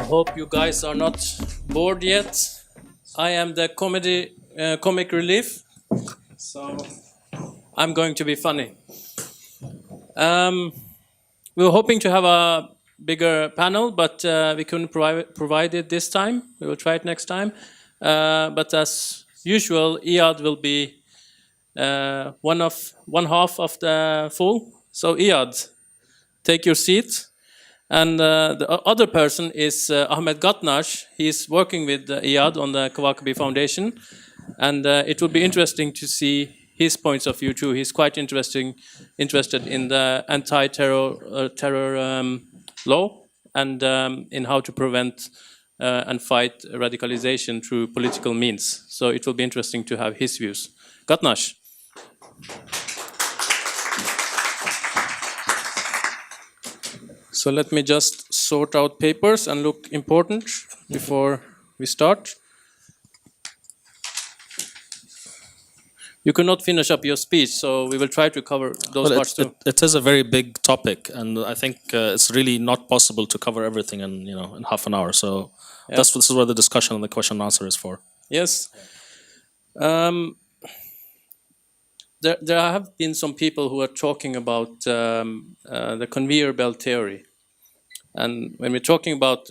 Hope you guys are not bored yet. I am the comic relief, so I'm going to be funny. We were hoping to have a bigger panel, but we couldn't provide it this time. We will try it next time. But as usual, Iyad will be one half of the full. So Iyad, take your seat. And the other person is Ahmed Gatnash. He's working with Iyad on the Kawakabi Foundation. And it would be interesting to see his points of view too. He's quite interested in the anti-terror law and in how to prevent and fight radicalization through political means. So it will be interesting to have his views. Gatnash. So let me just sort out papers and look important before we start. You cannot finish up your speech, so we will try to cover those parts too. It is a very big topic, and I think it's really not possible to cover everything in half an hour. So this is what the discussion and the question and answer is for. Yes. There have been some people who are talking about the conveyor belt theory. And when we're talking about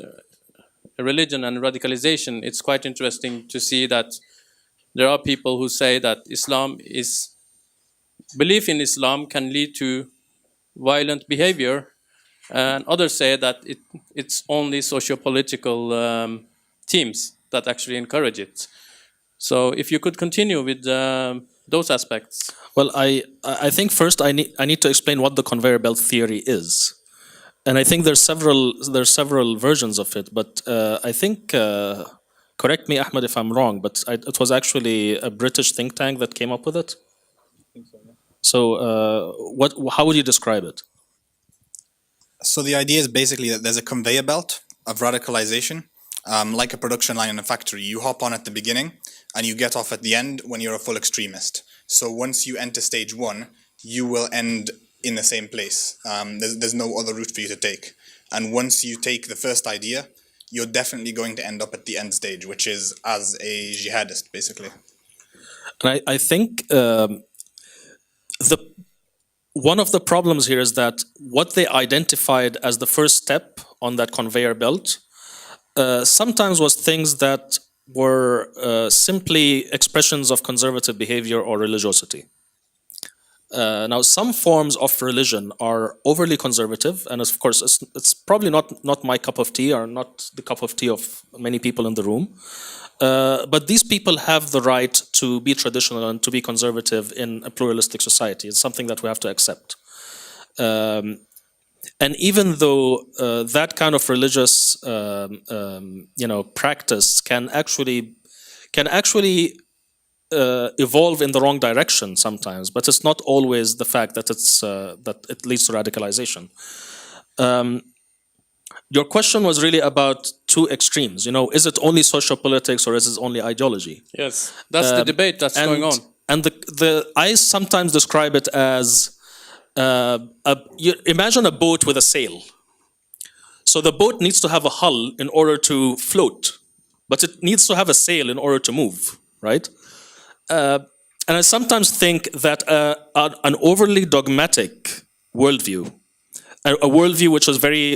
religion and radicalization, it's quite interesting to see that there are people who say that belief in Islam can lead to violent behavior, and others say that it's only socio-political teams that actually encourage it. So if you could continue with those aspects. Well, I think first I need to explain what the conveyor belt theory is. And I think there's several versions of it, but I think, correct me, Ahmed, if I'm wrong, but it was actually a British think tank that came up with it. I think so, yeah. So, how would you describe it? So the idea is basically that there's a conveyor belt of radicalization, like a production line in a factory. You hop on at the beginning, and you get off at the end when you're a full extremist. So once you enter stage one, you will end in the same place. There's no other route for you to take. And once you take the first idea, you're definitely going to end up at the end stage, which is as a jihadist, basically. And I think one of the problems here is that what they identified as the first step on that conveyor belt sometimes was things that were simply expressions of conservative behavior or religiosity. Now, some forms of religion are overly conservative, and of course, it's probably not my cup of tea, or not the cup of tea of many people in the room. But these people have the right to be traditional and to be conservative in a pluralistic society. It's something that we have to accept. And even though that kind of religious, practice can actually evolve in the wrong direction sometimes, but it's not always the fact that that it leads to radicalization. Your question was really about two extremes. Is it only social politics or is it only ideology? Yes, that's the debate that's going on. And I sometimes describe it as imagine a boat with a sail. So the boat needs to have a hull in order to float, but it needs to have a sail in order to move, right? And I sometimes think that an overly dogmatic worldview, a worldview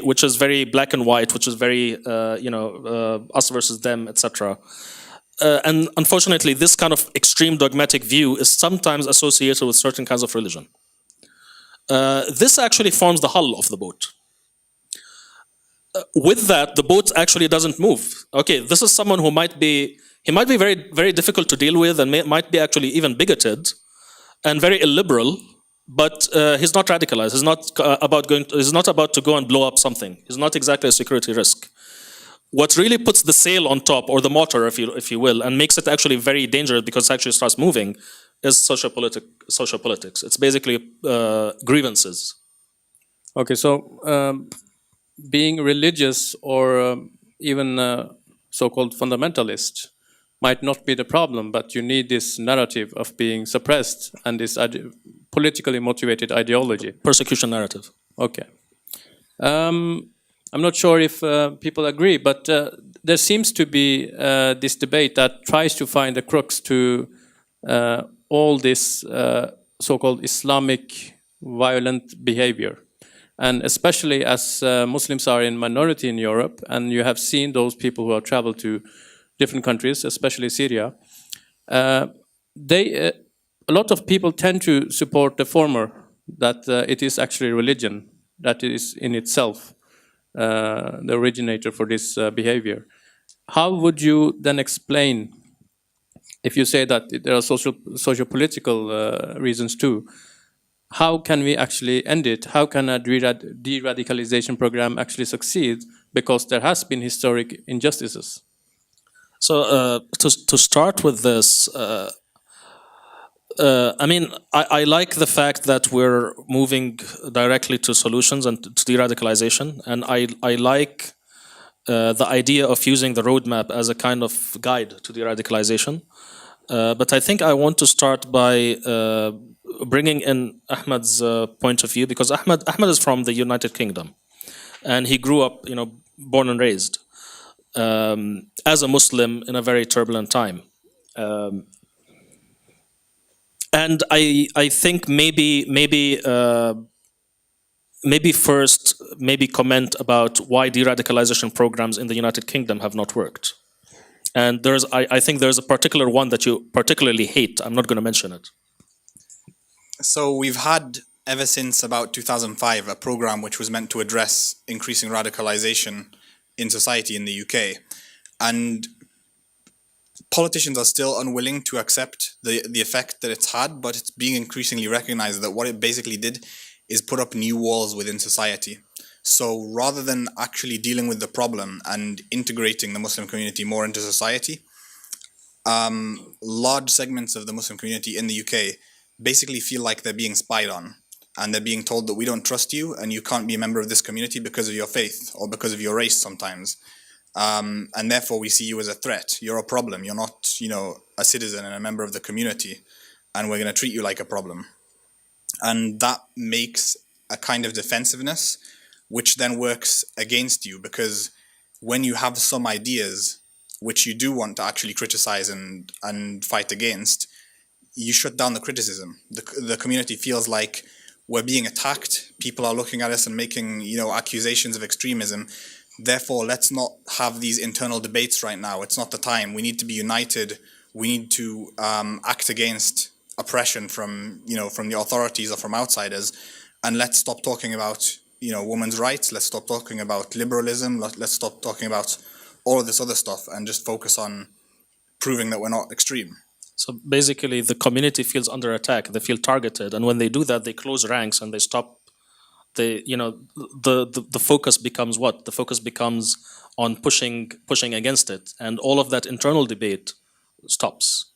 which is very black and white, which is very us versus them, etc. And unfortunately, this kind of extreme dogmatic view is sometimes associated with certain kinds of religion. This actually forms the hull of the boat. With that, the boat actually doesn't move. Okay, this is someone who might be very, very difficult to deal with, and might be actually even bigoted and very illiberal, but he's not radicalized. He's not about to go and blow up something. He's not exactly a security risk. What really puts the sail on top, or the motor, if you will, and makes it actually very dangerous because it actually starts moving, is social politics. It's basically grievances. Okay, so being religious or even so-called fundamentalist might not be the problem, but you need this narrative of being suppressed and this politically motivated ideology. Persecution narrative. Okay. I'm not sure if people agree, but there seems to be this debate that tries to find the crux to all this so-called Islamic violent behavior. And especially as Muslims are in minority in Europe, and you have seen those people who have traveled to different countries, especially Syria, they a lot of people tend to support the former, that it is actually religion that is in itself the originator for this behavior. How would you then explain, if you say that there are social political reasons too? How can we actually end it? How can a de-radicalization program actually succeed? Because there has been historic injustices. So to start with this, I mean, I like the fact that we're moving directly to solutions and to de-radicalization, and I like the idea of using the roadmap as a kind of guide to de-radicalization. But I think I want to start by bringing in Ahmed's point of view, because Ahmed is from the United Kingdom, and he grew up, born and raised as a Muslim in a very turbulent time. And I think maybe first comment about why de-radicalization programs in the United Kingdom have not worked. And I think there's a particular one that you particularly hate. I'm not going to mention it. So we've had, ever since about 2005, a program which was meant to address increasing radicalization in society in the UK. And politicians are still unwilling to accept the effect that it's had, but it's being increasingly recognized that what it basically did is put up new walls within society. So rather than actually dealing with the problem and integrating the Muslim community more into society, large segments of the Muslim community in the UK basically feel like they're being spied on, and they're being told that we don't trust you and you can't be a member of this community because of your faith or because of your race sometimes. And therefore we see you as a threat. You're a problem. You're not, a citizen and a member of the community, and we're going to treat you like a problem. And that makes a kind of defensiveness, which then works against you, because when you have some ideas which you do want to actually criticize and fight against, you shut down the criticism. The community feels like we're being attacked. People are looking at us and making, accusations of extremism. Therefore, let's not have these internal debates right now. It's not the time. We need to be united. We need to act against oppression from the authorities or from outsiders, and let's stop talking about women's rights. Let's stop talking about liberalism. Let's stop talking about all of this other stuff and just focus on proving that we're not extreme. So basically, the community feels under attack. They feel targeted, and when they do that, they close ranks and they stop. The focus becomes what? The focus becomes on pushing against it, and all of that internal debate stops.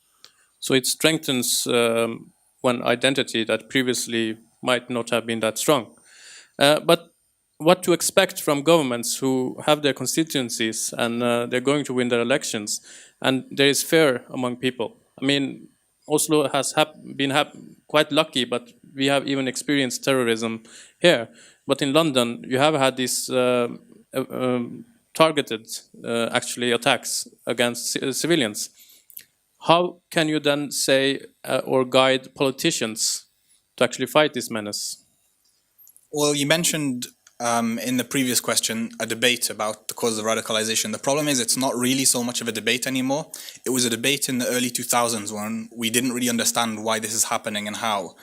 So it strengthens one identity that previously might not have been that strong. But what to expect from governments who have their constituencies and they're going to win their elections, and there is fear among people? I mean, Oslo has been quite lucky, but we have even experienced terrorism here. But in London, you have had these targeted, actually, attacks against civilians. How can you then say or guide politicians to actually fight this menace? Well, you mentioned in the previous question a debate about the causes of radicalization. The problem is it's not really so much of a debate anymore. It was a debate in the early 2000s when we didn't really understand why this is happening and how.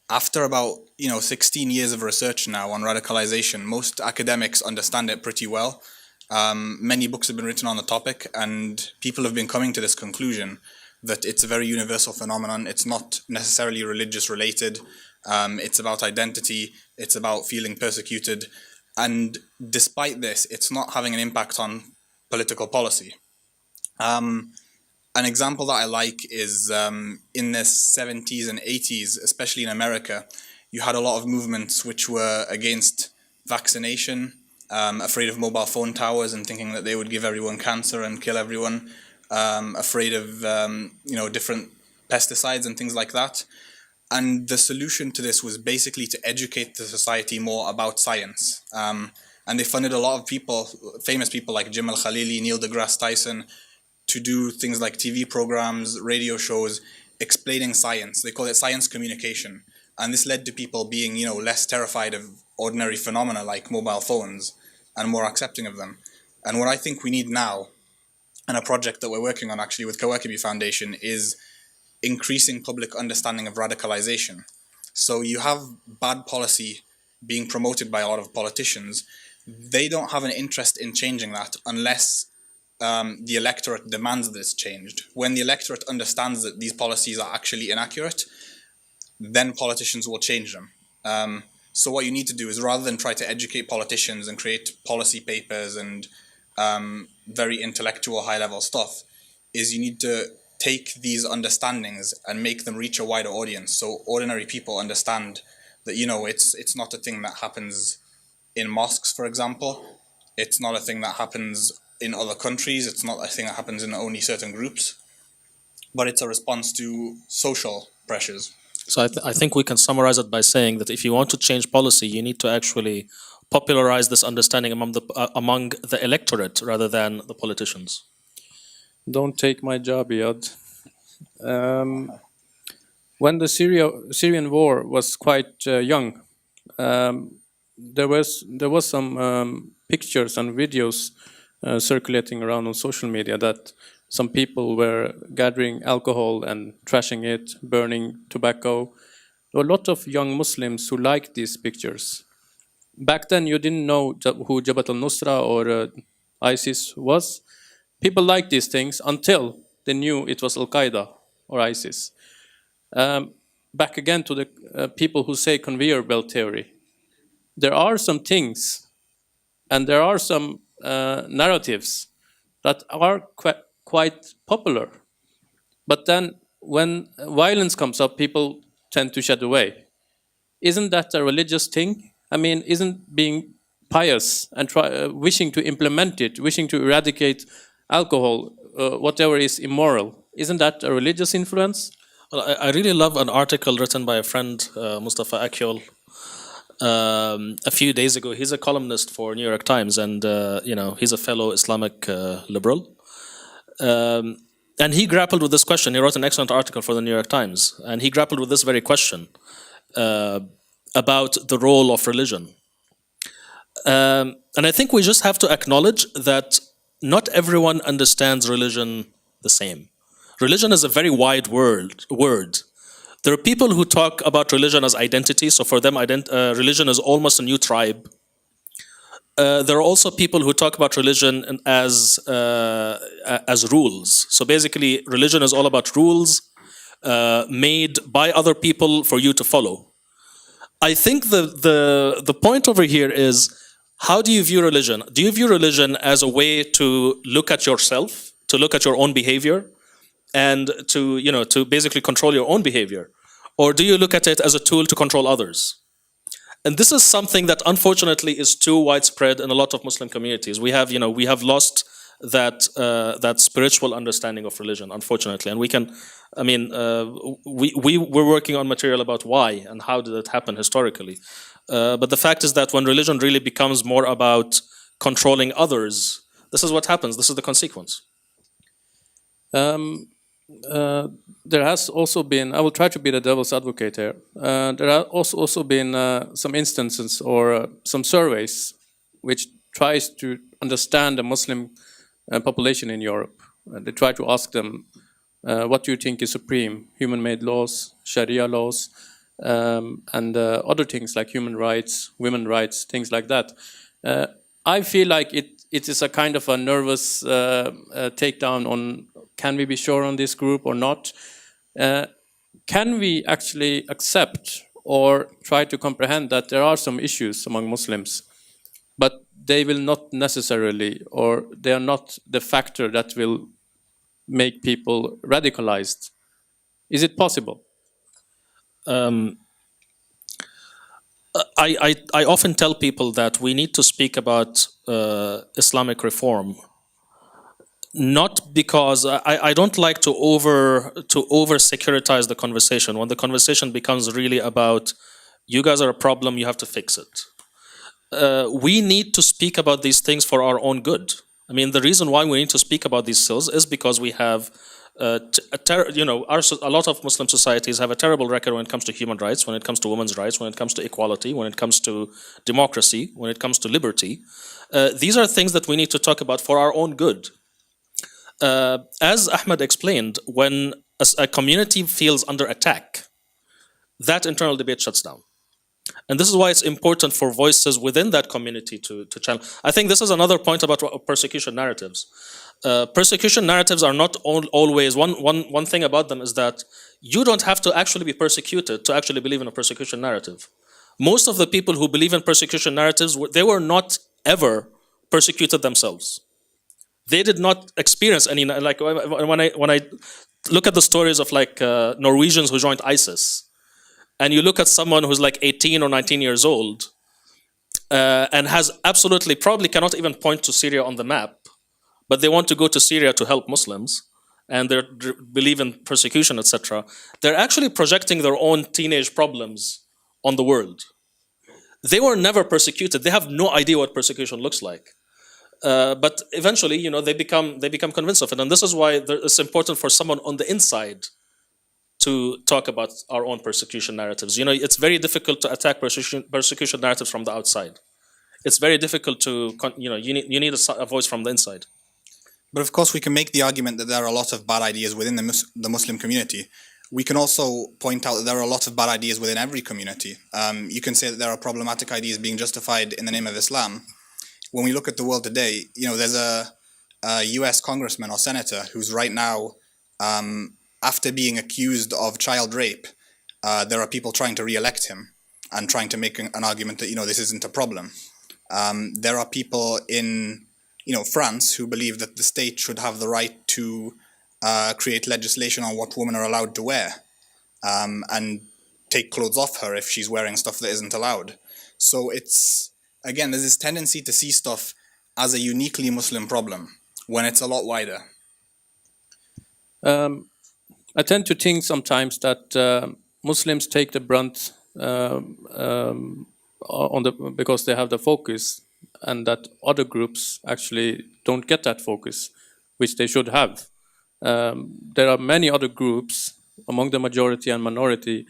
After about 16 years of research now on radicalization, most academics understand it pretty well. Many books have been written on the topic, and people have been coming to this conclusion that it's a very universal phenomenon. It's not necessarily religious related. It's about identity. It's about feeling persecuted. And despite this, it's not having an impact on political policy. An example that I like is in the 70s and 80s, especially in America, you had a lot of movements which were against vaccination, afraid of mobile phone towers and thinking that they would give everyone cancer and kill everyone, afraid of different pesticides and things like that. And the solution to this was basically to educate the society more about science. and they funded a lot of people, famous people like Jim Al-Khalili, Neil deGrasse Tyson, to do things like TV programs, radio shows, explaining science. They call it science communication. And this led to people being, less terrified of ordinary phenomena like mobile phones and more accepting of them. And what I think we need now, and a project that we're working on actually with Kawakibi Foundation, is increasing public understanding of radicalization. So you have bad policy being promoted by a lot of politicians. They don't have an interest in changing that unless the electorate demands that it's changed. When the electorate understands that these policies are actually inaccurate, then politicians will change them. So what you need to do is, rather than try to educate politicians and create policy papers and very intellectual high-level stuff, is you need to take these understandings and make them reach a wider audience, so ordinary people understand that it's not a thing that happens in mosques, for example. It's not a thing that happens in other countries. It's not a thing that happens in only certain groups, but it's a response to social pressures. So I think we can summarize it by saying that if you want to change policy, you need to actually popularize this understanding among the electorate rather than the politicians. Don't take my job, Iyad. When the Syrian war was quite young, there was some pictures and videos circulating around on social media that some people were gathering alcohol and trashing it, burning tobacco. There were a lot of young Muslims who liked these pictures. Back then, you didn't know who Jabhat al-Nusra or ISIS was. People liked these things until they knew it was Al-Qaeda or ISIS. Back again to the people who say conveyor belt theory. There are some things and there are some narratives that are quite popular. But then when violence comes up, people tend to shed away. Isn't that a religious thing? I mean, isn't being pious and wishing to implement it, wishing to eradicate alcohol, whatever is immoral, isn't that a religious influence? Well, I really love an article written by a friend, Mustafa Akyol, a few days ago. He's a columnist for New York Times, and he's a fellow Islamic liberal. And he grappled with this question. He wrote an excellent article for the New York Times, and he grappled with this very question about the role of religion. And I think we just have to acknowledge that not everyone understands religion the same. Religion is a very wide word. There are people who talk about religion as identity, so for them religion is almost a new tribe. There are also people who talk about religion as rules. So basically, religion is all about rules made by other people for you to follow. I think the point over here is, how do you view religion? Do you view religion as a way to look at yourself, to look at your own behavior, and to basically control your own behavior? Or do you look at it as a tool to control others? And this is something that unfortunately is too widespread in a lot of Muslim communities. We have lost that spiritual understanding of religion, unfortunately. And we're working on material about why and how did it happen historically. But the fact is that when religion really becomes more about controlling others, this is what happens. This is the consequence. There has also been, I will try to be the devil's advocate here, there have also been some instances or some surveys which tries to understand the Muslim population in Europe. They try to ask them, what do you think is supreme? Human-made laws, Sharia laws, and other things like human rights, women's rights, things like that. I feel like it is a kind of a nervous takedown on, can we be sure on this group or not? Can we actually accept or try to comprehend that there are some issues among Muslims, but they will not necessarily, or they are not the factor that will make people radicalized? Is it possible? I often tell people that we need to speak about Islamic reform, not because I don't like to over securitize the conversation. When the conversation becomes really about, you guys are a problem, you have to fix it. we need to speak about these things for our own good. I mean, the reason why we need to speak about these ills is because we have, a lot of Muslim societies have a terrible record when it comes to human rights, when it comes to women's rights, when it comes to equality, when it comes to democracy, when it comes to liberty. These are things that we need to talk about for our own good. As Ahmed explained, when a community feels under attack, that internal debate shuts down. And this is why it's important for voices within that community to channel. I think this is another point about persecution narratives. Persecution narratives are not always, one thing about them is that you don't have to actually be persecuted to actually believe in a persecution narrative. Most of the people who believe in persecution narratives, they were not ever persecuted themselves. They did not experience any, like when I look at the stories of like Norwegians who joined ISIS, and you look at someone who's like 18 or 19 years old and has absolutely, probably cannot even point to Syria on the map, but they want to go to Syria to help Muslims and they believe in persecution, etc. They're actually projecting their own teenage problems on the world. They were never persecuted. They have no idea what persecution looks like. But eventually, they become convinced of it, and this is why it's important for someone on the inside to talk about our own persecution narratives. It's very difficult to attack persecution narratives from the outside. It's very difficult to, you need a voice from the inside. But of course, we can make the argument that there are a lot of bad ideas within the Muslim community. We can also point out that there are a lot of bad ideas within every community. You can say that there are problematic ideas being justified in the name of Islam. When we look at the world today, there's a US congressman or senator who's right now, after being accused of child rape, there are people trying to re-elect him and trying to make an argument that, this isn't a problem. There are people in, France who believe that the state should have the right to create legislation on what women are allowed to wear and take clothes off her if she's wearing stuff that isn't allowed. So again, there's this tendency to see stuff as a uniquely Muslim problem when it's a lot wider. I tend to think sometimes that Muslims take the brunt because they have the focus, and that other groups actually don't get that focus, which they should have. There are many other groups among the majority and minority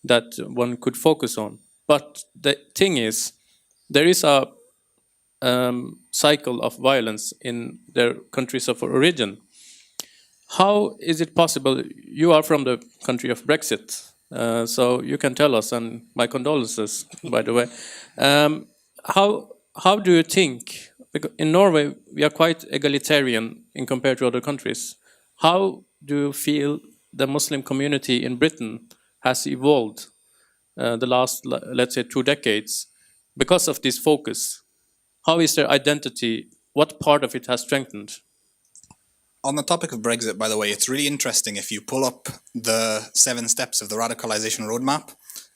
that one could focus on. But the thing is, there is a cycle of violence in their countries of origin. How is it possible? You are from the country of Brexit, so you can tell us, and my condolences, by the way. How do you think, because in Norway we are quite egalitarian in compared to other countries, how do you feel the Muslim community in Britain has evolved the last, let's say, 2 decades because of this focus? How is their identity? What part of it has strengthened? On the topic of Brexit, by the way, it's really interesting if you pull up the 7 steps of the radicalization roadmap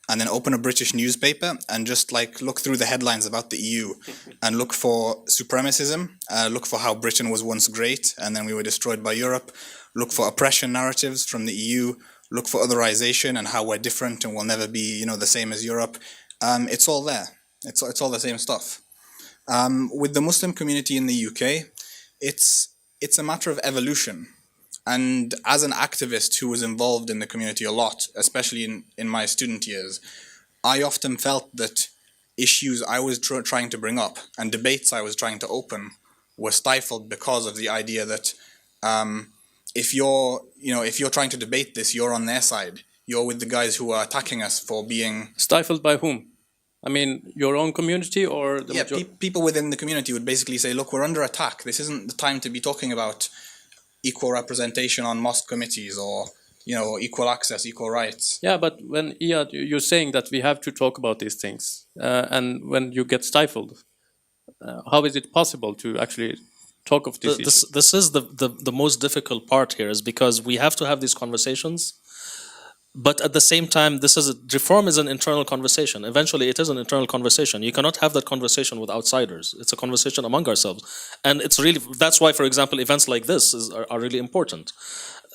and then open a British newspaper and just look through the headlines about the EU and look for supremacism, look for how Britain was once great and then we were destroyed by Europe, look for oppression narratives from the EU, look for otherization and how we're different and we'll never be, the same as Europe. It's all there. It's all the same stuff. With the Muslim community in the UK, it's a matter of evolution. And as an activist who was involved in the community a lot, especially in my student years, I often felt that issues I was trying to bring up and debates I was trying to open were stifled because of the idea that if you're trying to debate this, you're on their side. You're with the guys who are attacking us for being... Stifled by whom? I mean, your own community or the people within the community would basically say, look, we're under attack. This isn't the time to be talking about equal representation on mosque committees or, equal access, equal rights. Yeah, but when Iyad, you're saying that we have to talk about these things, and when you get stifled, how is it possible to actually talk of this issue? This is the most difficult part here, is because we have to have these conversations. But at the same time, reform is an internal conversation. Eventually, it is an internal conversation. You cannot have that conversation with outsiders. It's a conversation among ourselves, and that's why, for example, events like this are really important.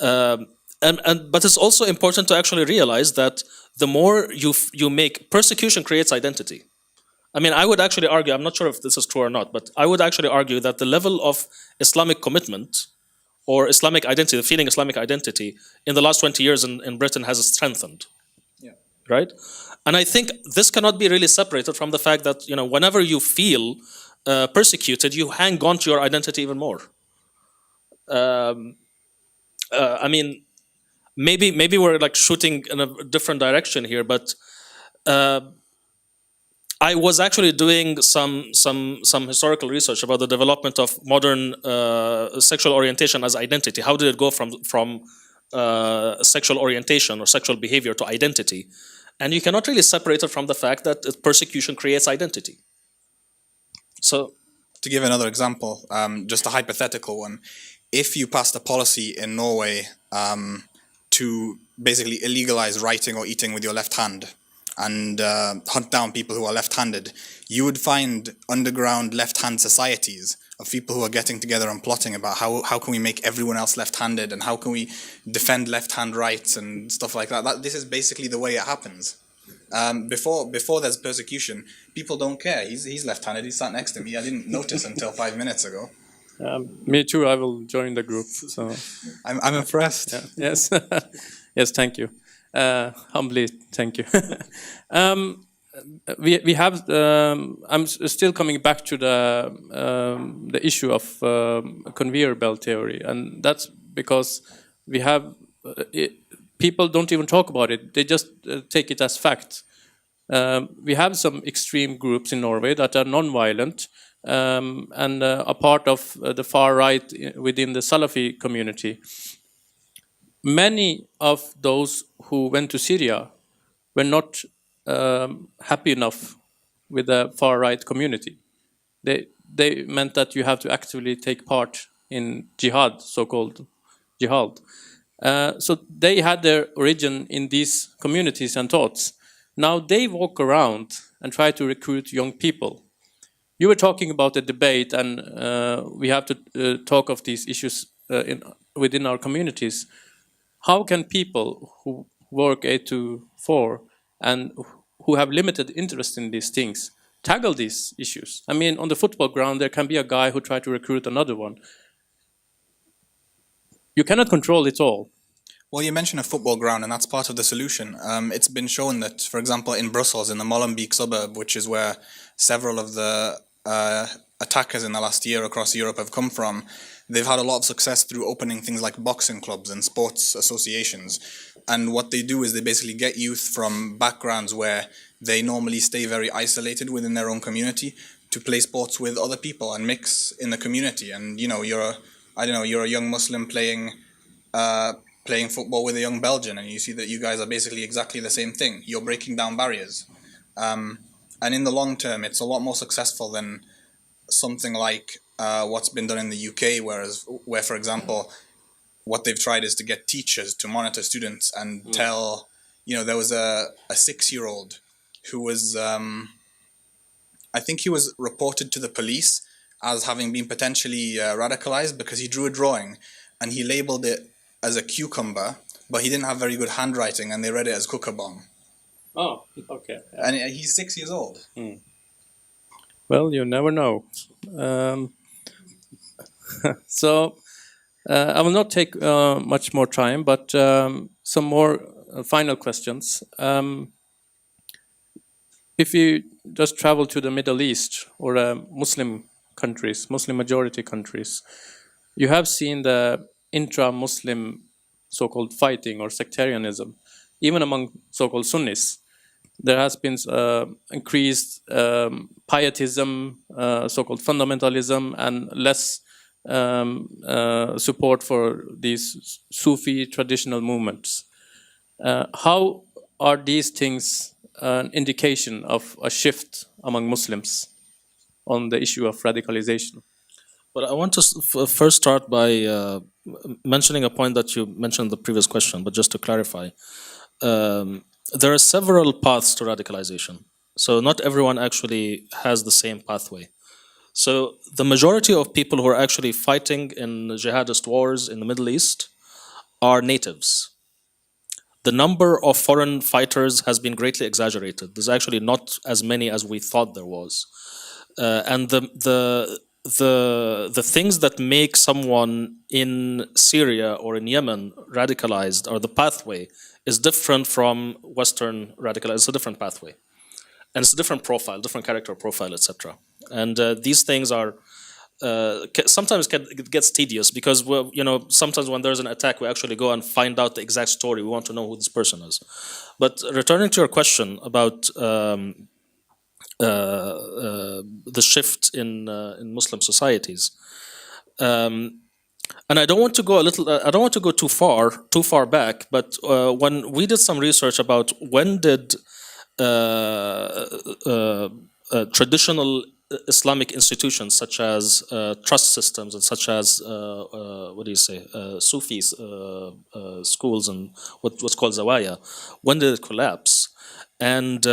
But it's also important to actually realize that the more you make persecution creates identity, I mean, I would actually argue, I'm not sure if this is true or not, but I would actually argue that the level of Islamic commitment or Islamic identity, the feeling Islamic identity, in the last 20 years in Britain has strengthened, Yeah. right? And I think this cannot be really separated from the fact that, you know, whenever you feel persecuted, you hang on to your identity even more. I mean, maybe we're like shooting in a different direction here, but I was actually doing some historical research about the development of modern sexual orientation as identity. How did it go from sexual orientation or sexual behavior to identity? And you cannot really separate it from the fact that persecution creates identity. So, To give another example, just a hypothetical one, if you passed a policy in Norway to basically illegalize writing or eating with your left hand and hunt down people who are left-handed, you would find underground left-hand societies of people who are getting together and plotting about how can we make everyone else left-handed and how can we defend left-hand rights and stuff like that. This is basically the way it happens. Before there's persecution, people don't care. He's left-handed. He's sat next to me. I didn't notice until 5 minutes ago. Me too. I will join the group. So I'm impressed. yeah. Yes, yes. Thank you. Humbly, thank you. We have. I'm still coming back to the issue of conveyor belt theory, and that's because we have people don't even talk about it. They just take it as fact. We have some extreme groups in Norway that are non-violent and a part of the far right within the Salafi community. Many of those who went to Syria were not happy enough with the far right community. They meant that you have to actively take part in jihad, so-called jihad. So they had their origin in these communities and thoughts. Now they walk around and try to recruit young people. You were talking about the debate, and we have to talk of these issues within our communities. How can people who work 8 to 4 and who have limited interest in these things tackle these issues? I mean, on the football ground, there can be a guy who tries to recruit another one. You cannot control it all. Well, you mentioned a football ground, and that's part of the solution. It's been shown that, for example, in Brussels, in the Molenbeek suburb, which is where several of the attackers in the last year across Europe have come from, they've had a lot of success through opening things like boxing clubs and sports associations. And what they do is they basically get youth from backgrounds where they normally stay very isolated within their own community to play sports with other people and mix in the community. And, you know, you're a young Muslim playing football with a young Belgian, and you see that you guys are basically exactly the same thing. You're breaking down barriers. And in the long term, it's a lot more successful than something like what's been done in the UK, where, for example, what they've tried is to get teachers to monitor students and tell, you know, there was a 6-year-old who was, I think he was reported to the police as having been potentially radicalized because he drew a drawing and he labeled it as a cucumber, but he didn't have very good handwriting and they read it as kookaburra. Oh, okay. And he's 6 years old. Well, you never know. So I will not take much more time, but some more final questions. If you just travel to the Middle East or Muslim countries, Muslim majority countries, you have seen the intra-Muslim so-called fighting or sectarianism, even among so-called Sunnis. There has been increased pietism, so-called fundamentalism, and less support for these Sufi traditional movements. How are these things an indication of a shift among Muslims on the issue of radicalization? but I want to first start by mentioning a point that you mentioned in the previous question, but just to clarify. There are several paths to radicalization. So not everyone actually has the same pathway. So the majority of people who are actually fighting in jihadist wars in the Middle East are natives. the number of foreign fighters has been greatly exaggerated. There's actually not as many as we thought there was, and the things that make someone in Syria or in Yemen radicalized, or the pathway, is different from Western radicalized. It's a different pathway, and it's a different profile, different character profile, etc. And these things are sometimes it gets tedious because sometimes when there's an attack, we actually go and find out the exact story. We want to know who this person is. But returning to your question about the shift in Muslim societies, and I don't want to go I don't want to go too far back. But when we did some research about when did traditional Islamic institutions such as trust systems and such as Sufis schools and what's called zawaya, when did it collapse? And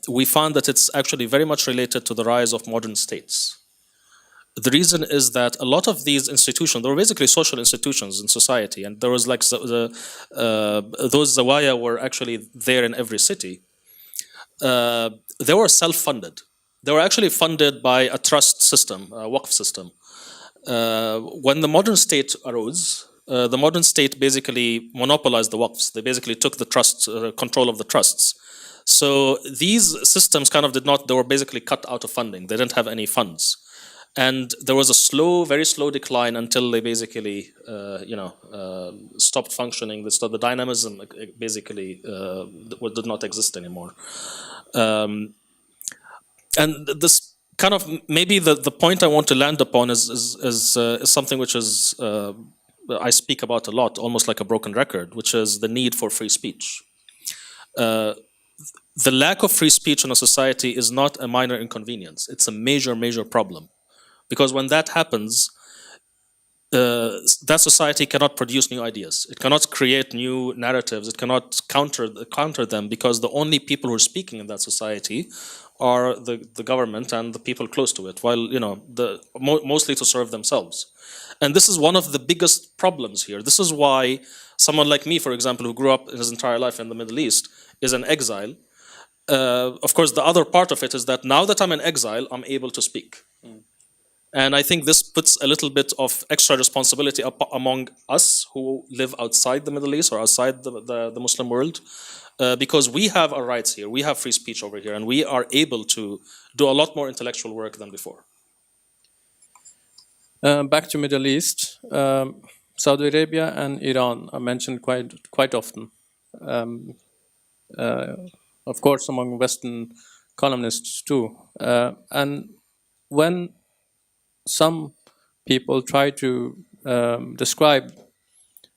we found that it's actually very much related to the rise of modern states. The reason is that a lot of these institutions, they were basically social institutions in society, and there was like those zawaya were actually there in every city. They were self-funded. They were actually funded by a trust system, a waqf system. When the modern state arose, the modern state basically monopolized the waqfs. They basically took the trust control of the trusts. So these systems kind of they were basically cut out of funding. They didn't have any funds. And there was a very slow decline until they basically, stopped functioning. The dynamism basically did not exist anymore. And this kind of maybe the point I want to land upon is something which is I speak about a lot, almost like a broken record, which is the need for free speech. The lack of free speech in a society is not a minor inconvenience. It's a major, major problem. Because when that happens, that society cannot produce new ideas. It cannot create new narratives. It cannot counter them, because the only people who are speaking in that society are the government and the people close to it, while mostly to serve themselves. And this is one of the biggest problems here. This is why someone like me, for example, who grew up his entire life in the Middle East, is an exile. Of course, the other part of it is that now that I'm in exile, I'm able to speak. And I think this puts a little bit of extra responsibility among us who live outside the Middle East or outside the Muslim world, because we have our rights here. We have free speech over here, and we are able to do a lot more intellectual work than before. Back to Middle East, Saudi Arabia and Iran are mentioned quite often. Of course, among Western columnists too. And when some people try to describe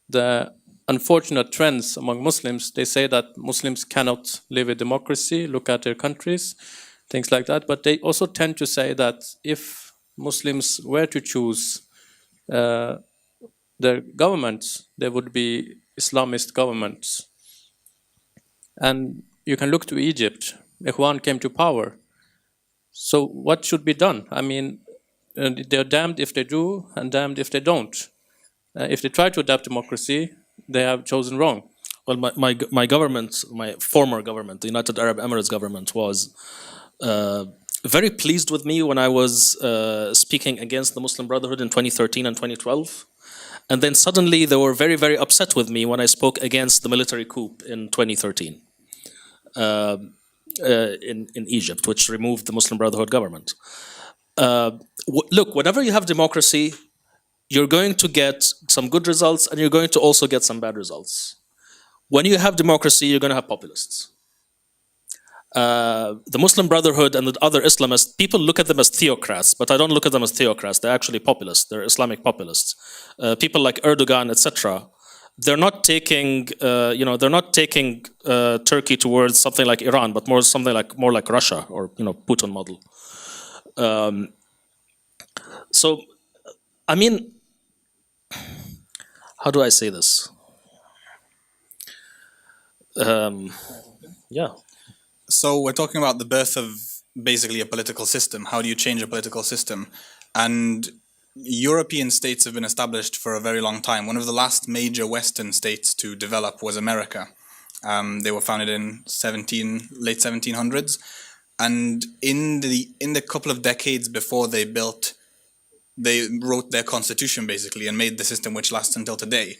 the unfortunate trends among Muslims, they say that Muslims cannot live in democracy, look at their countries, things like that. But they also tend to say that if Muslims were to choose their governments, they would be Islamist governments. And you can look to Egypt. Ikhwan came to power. So what should be done? I mean, they're damned if they do and damned if they don't. If they try to adapt democracy, they have chosen wrong. Well, my government, my former government, the United Arab Emirates government, was very pleased with me when I was speaking against the Muslim Brotherhood in 2013 and 2012. And then suddenly they were very, very upset with me when I spoke against the military coup in 2013 in Egypt, which removed the Muslim Brotherhood government. Look, whenever you have democracy, you're going to get some good results and you're going to also get some bad results. When you have democracy, you're going to have populists. The Muslim Brotherhood and the other Islamists, people look at them as theocrats, but I don't look at them as theocrats. They're actually populists. They're Islamic populists. People like Erdogan, etc. They're not taking, Turkey towards something like Iran, but more like Russia or Putin model. So, I mean, how do I say this? Yeah. So we're talking about the birth of basically a political system. How do you change a political system? And European states have been established for a very long time. One of the last major Western states to develop was America. They were founded in late 1700s, and in the couple of decades before they wrote their constitution basically and made the system which lasts until today.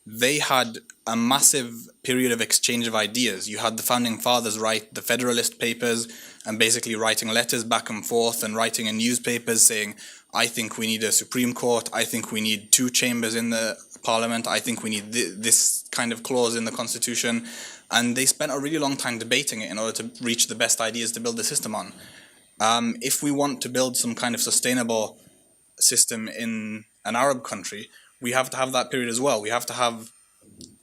They had a massive period of exchange of ideas. You had the founding fathers write the Federalist Papers and basically writing letters back and forth and writing in newspapers saying, I think we need a Supreme Court, I think we need 2 chambers in the Parliament, I think we need this kind of clause in the Constitution. And they spent a really long time debating it in order to reach the best ideas to build the system on. If we want to build some kind of sustainable system in an Arab country, we have to have that period as well. We have to have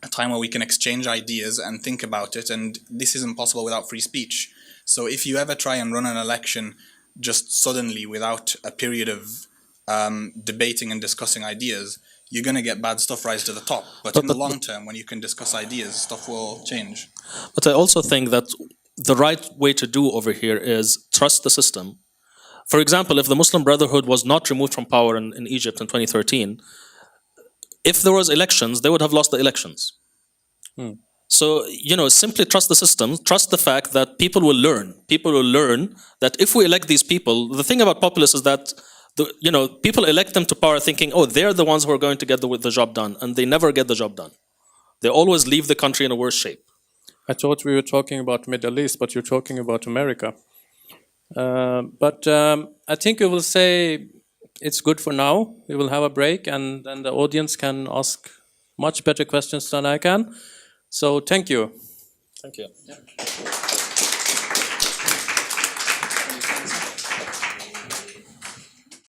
a time where we can exchange ideas and think about it, and this isn't possible without free speech. So if you ever try and run an election just suddenly without a period of debating and discussing ideas, you're going to get bad stuff rise to the top. But in the long term, when you can discuss ideas, stuff will change. But I also think that the right way to do over here is trust the system. For example, if the Muslim Brotherhood was not removed from power in Egypt in 2013, if there was elections, they would have lost the elections. So, simply trust the system, trust the fact that people will learn. People will learn that if we elect these people, the thing about populists is that people elect them to power thinking, oh, they're the ones who are going to get the job done, and they never get the job done. They always leave the country in a worse shape. I thought we were talking about Middle East, but you're talking about America. But I think we will say it's good for now. We will have a break, and then the audience can ask much better questions than I can. So thank you. Thank you.